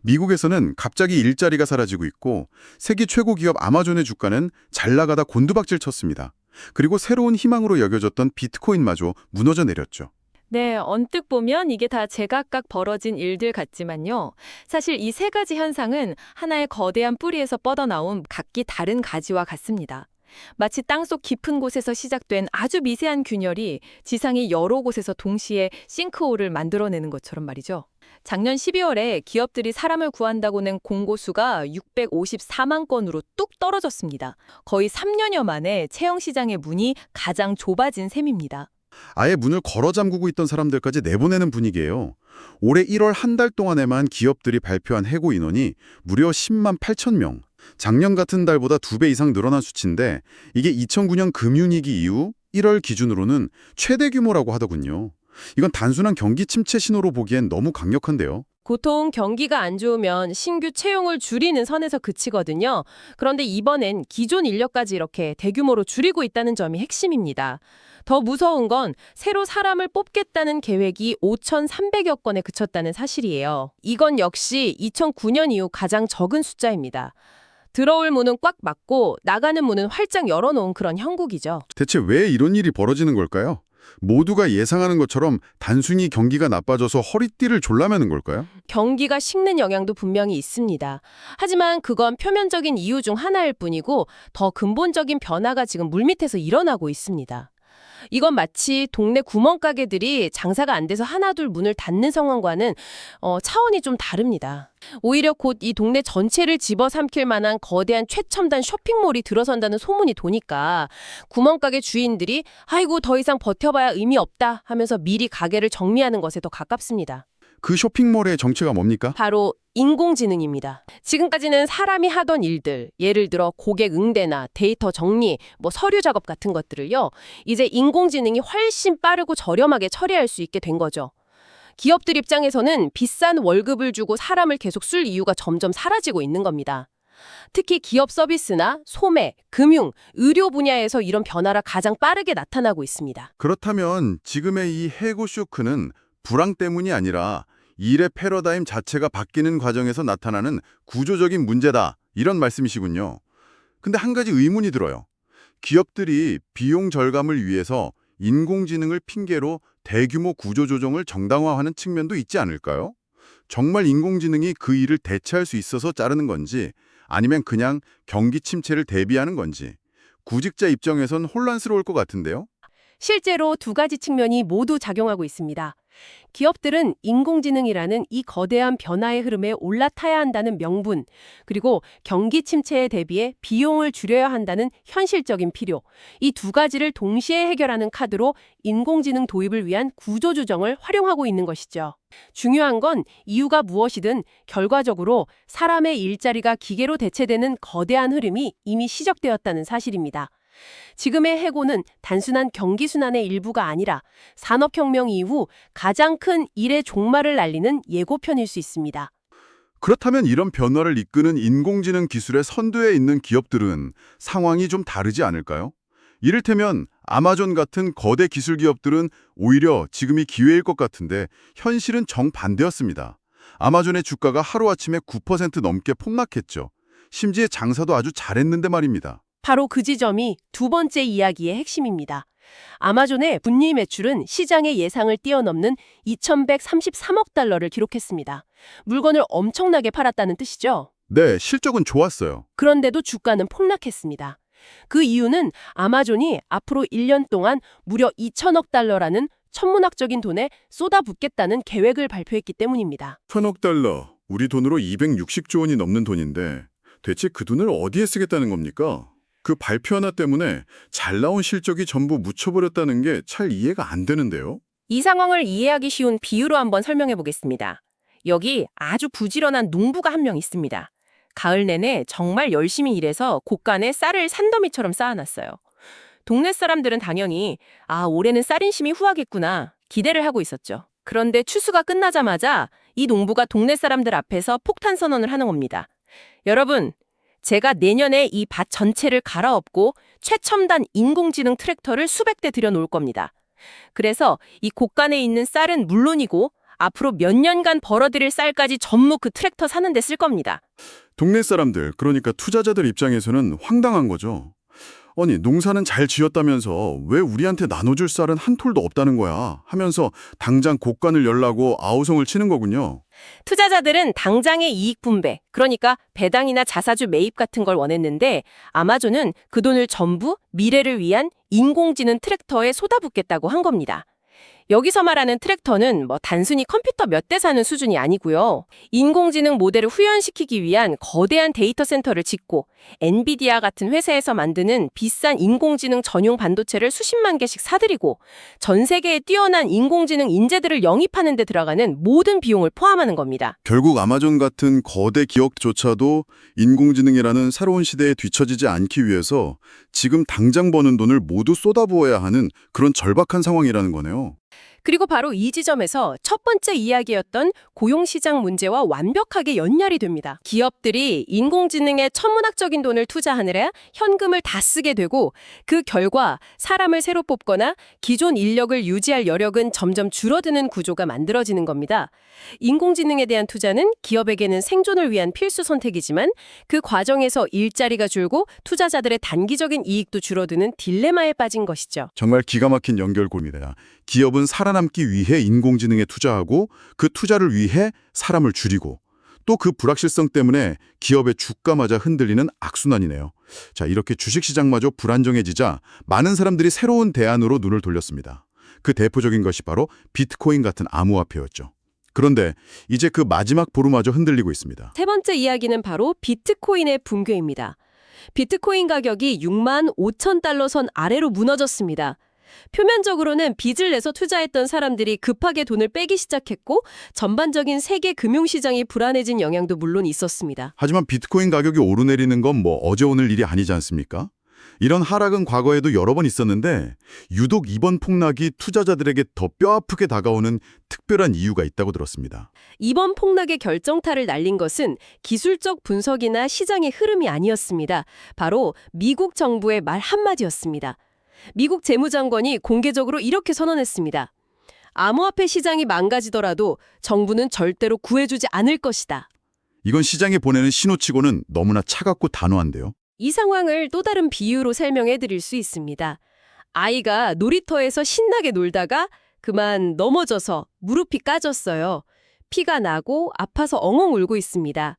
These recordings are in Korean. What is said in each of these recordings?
미국에서는 갑자기 일자리가 사라지고 있고 세계 최고 기업 아마존의 주가는 잘 나가다 곤두박질 쳤습니다. 그리고 새로운 희망으로 여겨졌던 비트코인마저 무너져 내렸죠. 네, 언뜻 보면 이게 다 제각각 벌어진 일들 같지만요. 사실 이 세 가지 현상은 하나의 거대한 뿌리에서 뻗어나온 각기 다른 가지와 같습니다. 마치 땅속 깊은 곳에서 시작된 아주 미세한 균열이 지상의 여러 곳에서 동시에 싱크홀을 만들어내는 것처럼 말이죠. 작년 12월에 기업들이 사람을 구한다고 낸 공고수가 654만 건으로 뚝 떨어졌습니다. 거의 3년여 만에 채용 시장의 문이 가장 좁아진 셈입니다. 아예 문을 걸어 잠그고 있던 사람들까지 내보내는 분위기예요. 올해 1월 한 달 동안에만 기업들이 발표한 해고 인원이 무려 10만 8천 명. 작년 같은 달보다 2배 이상 늘어난 수치인데 이게 2009년 금융위기 이후 1월 기준으로는 최대 규모라고 하더군요. 이건 단순한 경기 침체 신호로 보기엔 너무 강력한데요. 보통 경기가 안 좋으면 신규 채용을 줄이는 선에서 그치거든요. 그런데 이번엔 기존 인력까지 이렇게 대규모로 줄이고 있다는 점이 핵심입니다. 더 무서운 건 새로 사람을 뽑겠다는 계획이 5,300여 건에 그쳤다는 사실이에요. 이건 역시 2009년 이후 가장 적은 숫자입니다. 들어올 문은 꽉 막고 나가는 문은 활짝 열어놓은 그런 형국이죠. 대체 왜 이런 일이 벌어지는 걸까요? 모두가 예상하는 것처럼 단순히 경기가 나빠져서 허리띠를 졸라매는 걸까요? 경기가 식는 영향도 분명히 있습니다. 하지만 그건 표면적인 이유 중 하나일 뿐이고 더 근본적인 변화가 지금 물밑에서 일어나고 있습니다. 이건 마치 동네 구멍가게들이 장사가 안 돼서 하나둘 문을 닫는 상황과는 차원이 좀 다릅니다. 오히려 곧 이 동네 전체를 집어삼킬 만한 거대한 최첨단 쇼핑몰이 들어선다는 소문이 도니까 구멍가게 주인들이 아이고 더 이상 버텨봐야 의미 없다 하면서 미리 가게를 정리하는 것에 더 가깝습니다. 그 쇼핑몰의 정체가 뭡니까? 바로 인공지능입니다. 지금까지는 사람이 하던 일들, 예를 들어 고객 응대나 데이터 정리, 서류 작업 같은 것들을요, 이제 인공지능이 훨씬 빠르고 저렴하게 처리할 수 있게 된 거죠. 기업들 입장에서는 비싼 월급을 주고 사람을 계속 쓸 이유가 점점 사라지고 있는 겁니다. 특히 기업 서비스나 소매, 금융, 의료 분야에서 이런 변화가 가장 빠르게 나타나고 있습니다. 그렇다면 지금의 이 해고 쇼크는 불황 때문이 아니라 일의 패러다임 자체가 바뀌는 과정에서 나타나는 구조적인 문제다, 이런 말씀이시군요. 근데 한 가지 의문이 들어요. 기업들이 비용 절감을 위해서 인공지능을 핑계로 대규모 구조조정을 정당화하는 측면도 있지 않을까요? 정말 인공지능이 그 일을 대체할 수 있어서 자르는 건지 아니면 그냥 경기 침체를 대비하는 건지 구직자 입장에선 혼란스러울 것 같은데요. 실제로 두 가지 측면이 모두 작용하고 있습니다. 기업들은 인공지능이라는 이 거대한 변화의 흐름에 올라타야 한다는 명분, 그리고 경기 침체에 대비해 비용을 줄여야 한다는 현실적인 필요, 이 두 가지를 동시에 해결하는 카드로 인공지능 도입을 위한 구조조정을 활용하고 있는 것이죠. 중요한 건 이유가 무엇이든 결과적으로 사람의 일자리가 기계로 대체되는 거대한 흐름이 이미 시작되었다는 사실입니다. 지금의 해고는 단순한 경기 순환의 일부가 아니라 산업혁명 이후 가장 큰 일의 종말을 알리는 예고편일 수 있습니다. 그렇다면 이런 변화를 이끄는 인공지능 기술의 선두에 있는 기업들은 상황이 좀 다르지 않을까요? 이를테면 아마존 같은 거대 기술 기업들은 오히려 지금이 기회일 것 같은데 현실은 정반대였습니다. 아마존의 주가가 하루아침에 9% 넘게 폭락했죠. 심지어 장사도 아주 잘했는데 말입니다. 바로 그 지점이 두 번째 이야기의 핵심입니다. 아마존의 분기 매출은 시장의 예상을 뛰어넘는 2,133억 달러를 기록했습니다. 물건을 엄청나게 팔았다는 뜻이죠. 네, 실적은 좋았어요. 그런데도 주가는 폭락했습니다. 그 이유는 아마존이 앞으로 1년 동안 무려 2천억 달러라는 천문학적인 돈에 쏟아붓겠다는 계획을 발표했기 때문입니다. 1,000억 달러, 우리 돈으로 260조 원이 넘는 돈인데 대체 그 돈을 어디에 쓰겠다는 겁니까? 그 발표 하나 때문에 잘 나온 실적이 전부 묻혀버렸다는 게 잘 이해가 안 되는데요. 이 상황을 이해하기 쉬운 비유로 한번 설명해 보겠습니다. 여기 아주 부지런한 농부가 한 명 있습니다. 가을 내내 정말 열심히 일해서 곳간에 쌀을 산더미처럼 쌓아놨어요. 동네 사람들은 당연히 올해는 쌀 인심이 후하겠구나 기대를 하고 있었죠. 그런데 추수가 끝나자마자 이 농부가 동네 사람들 앞에서 폭탄 선언을 하는 겁니다. 여러분, 제가 내년에 이 밭 전체를 갈아엎고 최첨단 인공지능 트랙터를 수백 대 들여놓을 겁니다. 그래서 이 곳간에 있는 쌀은 물론이고 앞으로 몇 년간 벌어들일 쌀까지 전부 그 트랙터 사는 데 쓸 겁니다. 동네 사람들, 그러니까 투자자들 입장에서는 황당한 거죠. 아니, 농사는 잘 지었다면서 왜 우리한테 나눠줄 쌀은 한 톨도 없다는 거야 하면서 당장 곡간을 열라고 아우성을 치는 거군요. 투자자들은 당장의 이익 분배, 그러니까 배당이나 자사주 매입 같은 걸 원했는데 아마존은 그 돈을 전부 미래를 위한 인공지능 트랙터에 쏟아붓겠다고 한 겁니다. 여기서 말하는 트랙터는 단순히 컴퓨터 몇 대 사는 수준이 아니고요. 인공지능 모델을 후연시키기 위한 거대한 데이터 센터를 짓고 엔비디아 같은 회사에서 만드는 비싼 인공지능 전용 반도체를 수십만 개씩 사들이고 전 세계에 뛰어난 인공지능 인재들을 영입하는 데 들어가는 모든 비용을 포함하는 겁니다. 결국 아마존 같은 거대 기업조차도 인공지능이라는 새로운 시대에 뒤처지지 않기 위해서 지금 당장 버는 돈을 모두 쏟아부어야 하는 그런 절박한 상황이라는 거네요. 그리고 바로 이 지점에서 첫 번째 이야기였던 고용시장 문제와 완벽하게 연결이 됩니다. 기업들이 인공지능에 천문학적인 돈을 투자하느라 현금을 다 쓰게 되고 그 결과 사람을 새로 뽑거나 기존 인력을 유지할 여력은 점점 줄어드는 구조가 만들어지는 겁니다. 인공지능에 대한 투자는 기업에게는 생존을 위한 필수 선택이지만 그 과정에서 일자리가 줄고 투자자들의 단기적인 이익도 줄어드는 딜레마에 빠진 것이죠. 정말 기가 막힌 연결고리입니다. 기업은 살아남기 위해 인공지능에 투자하고 그 투자를 위해 사람을 줄이고 또 그 불확실성 때문에 기업의 주가마저 흔들리는 악순환이네요. 자, 이렇게 주식시장마저 불안정해지자 많은 사람들이 새로운 대안으로 눈을 돌렸습니다. 그 대표적인 것이 바로 비트코인 같은 암호화폐였죠. 그런데 이제 그 마지막 보루마저 흔들리고 있습니다. 세 번째 이야기는 바로 비트코인의 붕괴입니다. 비트코인 가격이 6만 5천 달러 선 아래로 무너졌습니다. 표면적으로는 빚을 내서 투자했던 사람들이 급하게 돈을 빼기 시작했고 전반적인 세계 금융시장이 불안해진 영향도 물론 있었습니다. 하지만 비트코인 가격이 오르내리는 건 어제 오늘 일이 아니지 않습니까? 이런 하락은 과거에도 여러 번 있었는데 유독 이번 폭락이 투자자들에게 더 뼈아프게 다가오는 특별한 이유가 있다고 들었습니다. 이번 폭락의 결정타를 날린 것은 기술적 분석이나 시장의 흐름이 아니었습니다. 바로 미국 정부의 말 한마디였습니다. 미국 재무장관이 공개적으로 이렇게 선언했습니다. 암호화폐 시장이 망가지더라도 정부는 절대로 구해주지 않을 것이다. 이건 시장에 보내는 신호치고는 너무나 차갑고 단호한데요. 이 상황을 또 다른 비유로 설명해 드릴 수 있습니다. 아이가 놀이터에서 신나게 놀다가 그만 넘어져서 무릎이 까졌어요. 피가 나고 아파서 엉엉 울고 있습니다.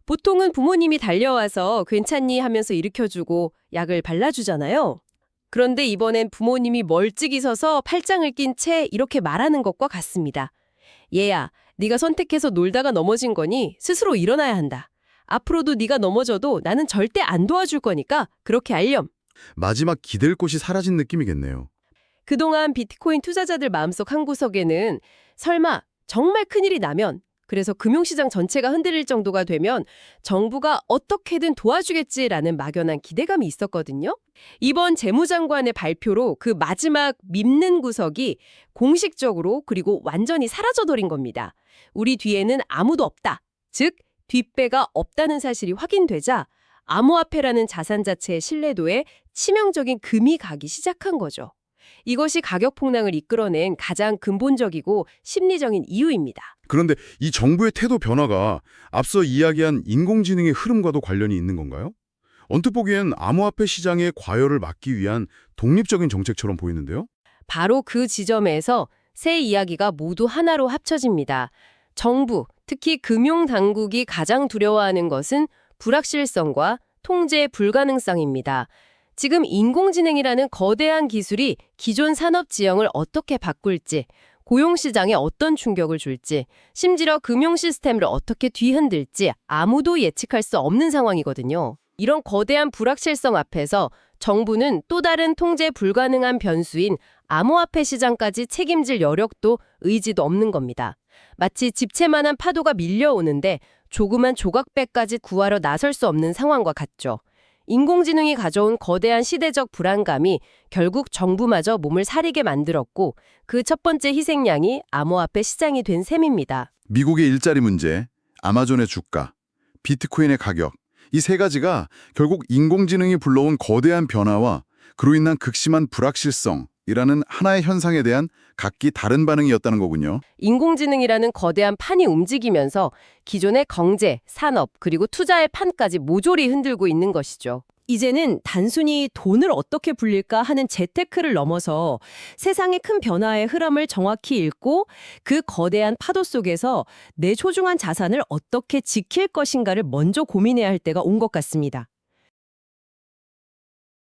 보통은 부모님이 달려와서 괜찮니 하면서 일으켜주고 약을 발라주잖아요. 그런데 이번엔 부모님이 멀찍이 서서 팔짱을 낀 채 이렇게 말하는 것과 같습니다. 얘야, 네가 선택해서 놀다가 넘어진 거니 스스로 일어나야 한다. 앞으로도 네가 넘어져도 나는 절대 안 도와줄 거니까 그렇게 알렴. 마지막 기댈 곳이 사라진 느낌이겠네요. 그동안 비트코인 투자자들 마음속 한구석에는 설마 정말 큰일이 나면, 그래서 금융시장 전체가 흔들릴 정도가 되면 정부가 어떻게든 도와주겠지라는 막연한 기대감이 있었거든요. 이번 재무장관의 발표로 그 마지막 믿는 구석이 공식적으로 그리고 완전히 사라져버린 겁니다. 우리 뒤에는 아무도 없다. 즉, 뒷배가 없다는 사실이 확인되자 암호화폐라는 자산 자체의 신뢰도에 치명적인 금이 가기 시작한 거죠. 이것이 가격 폭락을 이끌어낸 가장 근본적이고 심리적인 이유입니다. 그런데 이 정부의 태도 변화가 앞서 이야기한 인공지능의 흐름과도 관련이 있는 건가요? 언뜻 보기엔 암호화폐 시장의 과열을 막기 위한 독립적인 정책처럼 보이는데요? 바로 그 지점에서 세 이야기가 모두 하나로 합쳐집니다. 정부, 특히 금융당국이 가장 두려워하는 것은 불확실성과 통제 불가능성입니다. 지금 인공지능이라는 거대한 기술이 기존 산업 지형을 어떻게 바꿀지, 고용시장에 어떤 충격을 줄지, 심지어 금융 시스템을 어떻게 뒤흔들지 아무도 예측할 수 없는 상황이거든요. 이런 거대한 불확실성 앞에서 정부는 또 다른 통제 불가능한 변수인 암호화폐 시장까지 책임질 여력도 의지도 없는 겁니다. 마치 집채만한 파도가 밀려오는데 조그만 조각배까지 구하러 나설 수 없는 상황과 같죠. 인공지능이 가져온 거대한 시대적 불안감이 결국 정부마저 몸을 사리게 만들었고 그 첫 번째 희생양이 암호화폐 시장이 된 셈입니다. 미국의 일자리 문제, 아마존의 주가, 비트코인의 가격, 이 세 가지가 결국 인공지능이 불러온 거대한 변화와 그로 인한 극심한 불확실성, 이라는 하나의 현상에 대한 각기 다른 반응이었다는 거군요. 인공지능이라는 거대한 판이 움직이면서 기존의 경제, 산업, 그리고 투자의 판까지 모조리 흔들고 있는 것이죠. 이제는 단순히 돈을 어떻게 불릴까 하는 재테크를 넘어서 세상의 큰 변화의 흐름을 정확히 읽고 그 거대한 파도 속에서 내 소중한 자산을 어떻게 지킬 것인가를 먼저 고민해야 할 때가 온 것 같습니다.